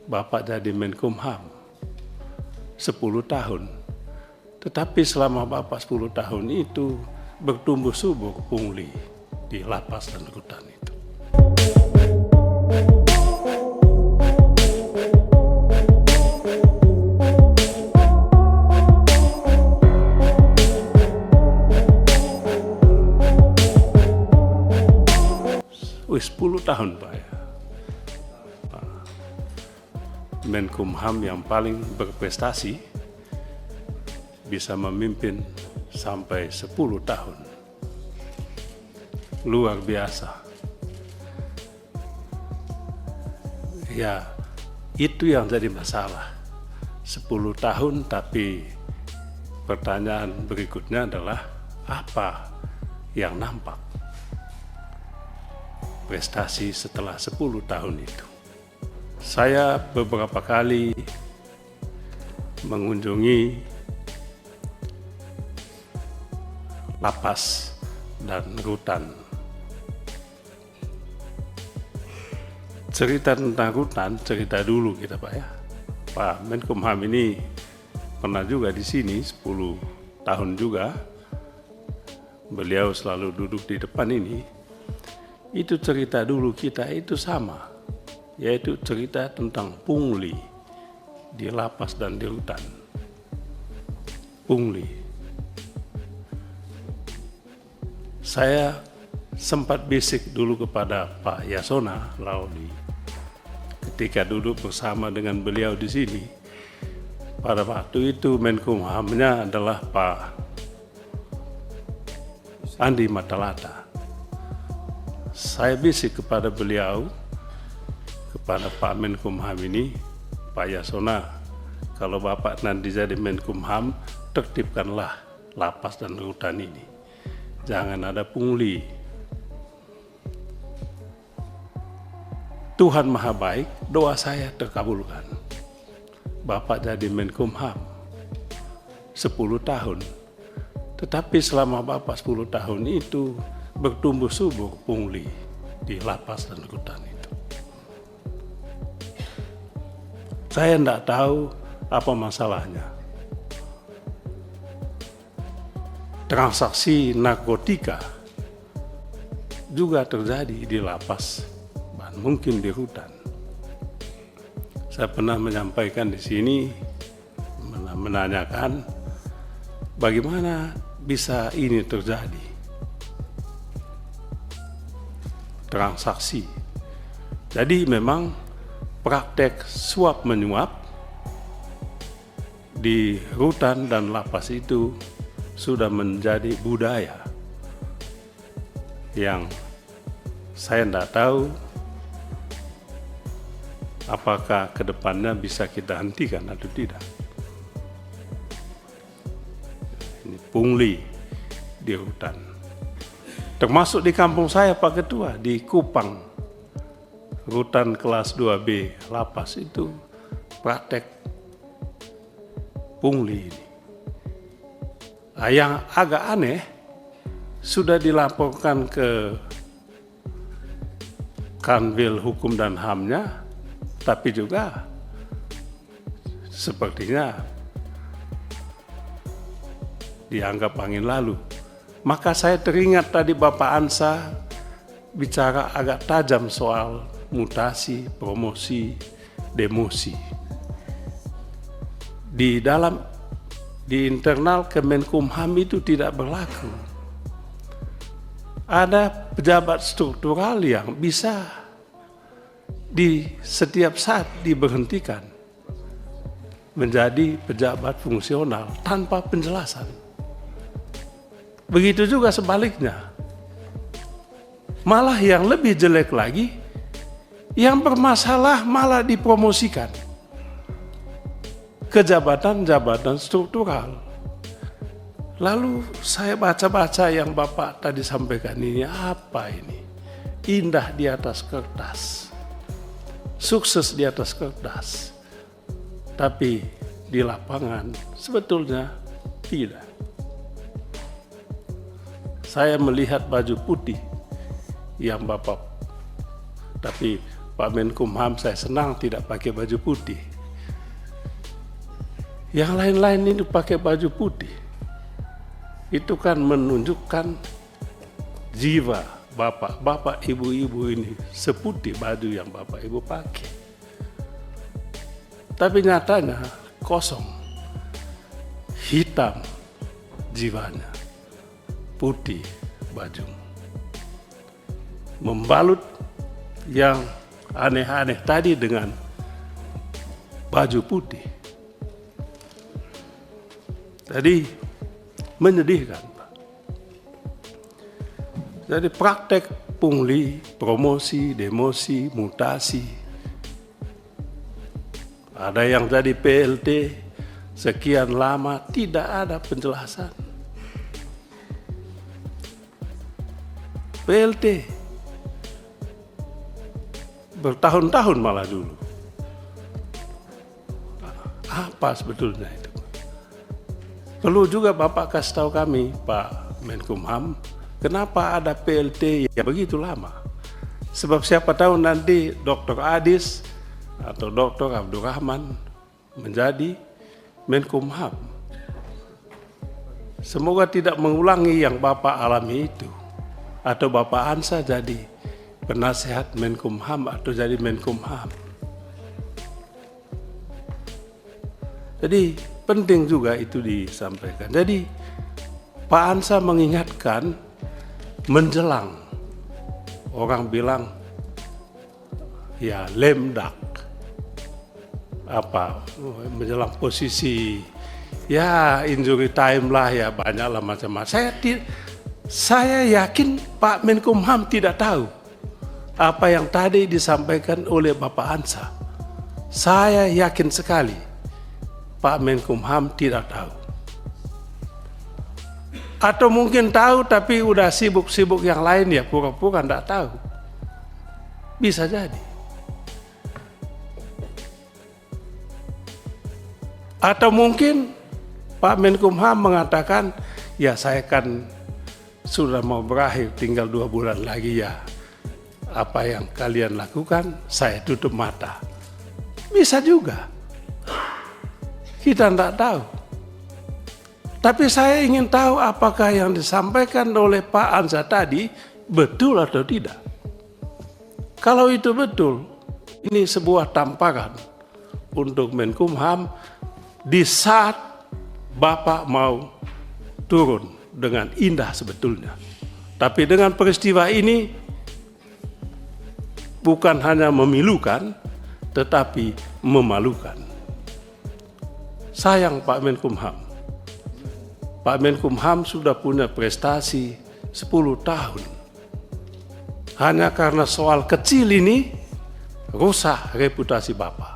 Bapak jadi Menkumham 10 tahun. Tetapi selama Bapak 10 tahun itu bertumbuh subur pungli di lapas dan rutan itu. Wih, 10 tahun Pak ya. Menkumham yang paling berprestasi bisa memimpin sampai 10 tahun. Luar biasa. Ya, itu yang jadi masalah. 10 tahun tapi pertanyaan berikutnya adalah apa yang nampak prestasi setelah 10 tahun itu. Saya beberapa kali mengunjungi lapas dan rutan. Cerita tentang rutan, cerita dulu kita Pak ya. Pak Menkumham ini pernah juga di sini 10 tahun juga. Beliau selalu duduk di depan ini. Itu cerita dulu kita itu sama, yaitu cerita tentang pungli di lapas dan di rutan. Pungli. Saya sempat bisik dulu kepada Pak Yasona Lauli ketika duduk bersama dengan beliau di sini. Pada waktu itu Menkumhamnya adalah Pak Andi Matalata. Saya bisik kepada beliau, kepada Pak Menkumham ini, Pak Yasona, kalau Bapak nanti jadi Menkumham, tertibkanlah lapas dan rutan ini. Jangan ada pungli. Tuhan Maha Baik, doa saya terkabulkan. Bapak jadi Menkumham 10 tahun. Tetapi selama Bapak 10 tahun itu bertumbuh subur pungli di lapas dan rutan itu. Saya tidak tahu apa masalahnya. Transaksi narkotika juga terjadi di lapas dan mungkin di rutan. Saya pernah menyampaikan di sini, menanyakan bagaimana bisa ini terjadi. Transaksi. Jadi memang praktek suap menyuap di rutan dan lapas itu sudah menjadi budaya yang saya tidak tahu apakah kedepannya bisa kita hentikan atau tidak. Ini pungli di rutan. Termasuk di kampung saya Pak Ketua, di Kupang, rutan kelas 2B, lapas itu praktek pungli ini. Nah, yang agak aneh, sudah dilaporkan ke Kanwil Hukum dan HAM-nya, tapi juga sepertinya dianggap angin lalu. Maka saya teringat tadi Bapak Ansa bicara agak tajam soal mutasi, promosi, demosi. Di internal Kemenkumham itu tidak berlaku. Ada pejabat struktural yang bisa di setiap saat diberhentikan menjadi pejabat fungsional tanpa penjelasan. Begitu juga sebaliknya. Malah yang lebih jelek lagi, yang bermasalah malah dipromosikan ke jabatan-jabatan struktural. Lalu saya baca-baca yang Bapak tadi sampaikan ini, apa ini? Indah di atas kertas, sukses di atas kertas, tapi di lapangan sebetulnya tidak. Saya melihat baju putih yang Bapak, tapi Pak Menkumham, saya senang tidak pakai baju putih. Yang lain-lain ini pakai baju putih. Itu kan menunjukkan jiwa bapak ibu-ibu ini seputih baju yang bapak ibu pakai. Tapi nyatanya kosong, hitam jiwanya, putih baju. Membalut yang aneh-aneh tadi dengan baju putih. Jadi menyedihkan, Pak. Jadi praktek pungli, promosi, demosi, mutasi. Ada yang jadi PLT sekian lama, tidak ada penjelasan. PLT bertahun-tahun malah dulu. Apa sebetulnya itu? Perlu juga Bapak kasih tahu kami, Pak Menkumham, kenapa ada PLT yang begitu lama? Sebab siapa tahu nanti Dr. Adis atau Dr. Abdurrahman menjadi Menkumham. Semoga tidak mengulangi yang Bapak alami itu. Atau Bapak Ansa jadi penasehat Menkumham atau jadi Menkumham. Jadi penting juga itu disampaikan. Jadi Pak Ansa mengingatkan menjelang, orang bilang ya lemdak, apa menjelang posisi ya injury time lah ya, banyaklah macam-macam. Saya yakin Pak Menkumham tidak tahu apa yang tadi disampaikan oleh Bapak Ansa. Saya yakin sekali Pak Menkumham tidak tahu. Atau mungkin tahu tapi udah sibuk-sibuk yang lain ya, pura-pura tidak tahu. Bisa jadi. Atau mungkin Pak Menkumham mengatakan, ya saya kan sudah mau berakhir, tinggal 2 bulan lagi ya. Apa yang kalian lakukan, saya tutup mata. Bisa juga. Kita tidak tahu. Tapi saya ingin tahu apakah yang disampaikan oleh Pak Ansa tadi betul atau tidak. Kalau itu betul, ini sebuah tamparan untuk Menkumham di saat Bapak mau turun dengan indah sebetulnya. Tapi dengan peristiwa ini bukan hanya memilukan, tetapi memalukan. Sayang Pak Menkumham. Pak Menkumham sudah punya prestasi 10 tahun. Hanya karena soal kecil ini rusak reputasi Bapak.